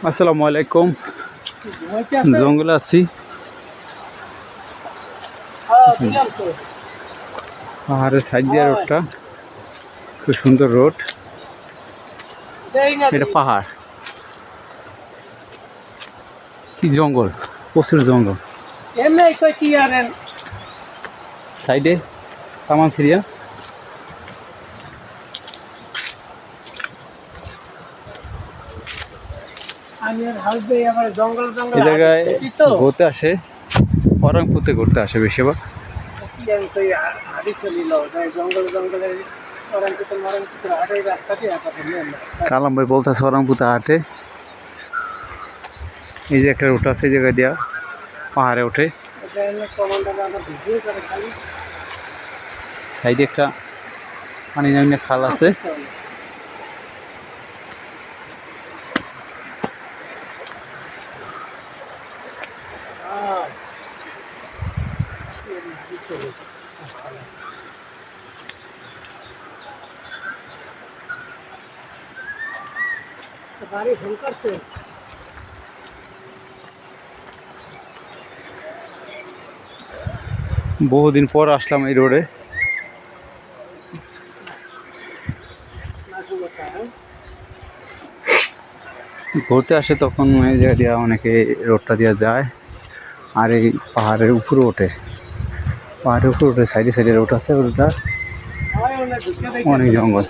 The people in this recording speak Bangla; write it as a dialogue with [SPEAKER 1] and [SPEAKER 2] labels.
[SPEAKER 1] আসসালামু আলাইকুম। জঙ্গলে আছি, পাহাড়ের সাইড দিয়ে রোডটা খুব সুন্দর রোড। এটা পাহাড়, কি জঙ্গল, প্রচুর জঙ্গল। সাইডে কামান সিরিয়া, এই জায়গায় ঘুরতে আসে, অরংপুতে ঘুরতে আসে বেশিরভাগ। কালাম ভাই বলতেছে অরংপুতে হাটে। এই যে একটা রুট আছে, এই জায়গা দিয়া পাহাড়ে ওঠে। সাইডে একটা পানি নামিয়ে খাল আছে। বহুদিন পর আসলাম এই রোডে। ঘুরতে আসে তখন এই জায়গা দিয়া অনেকে রোডটা দিয়া যায়, আর এই পাহাড়ের উপরে ওঠে। পাহাড়ের উপরে ওঠে, সাইডে সাইডে রোড আছে, রোডটা অনেক জঙ্গল।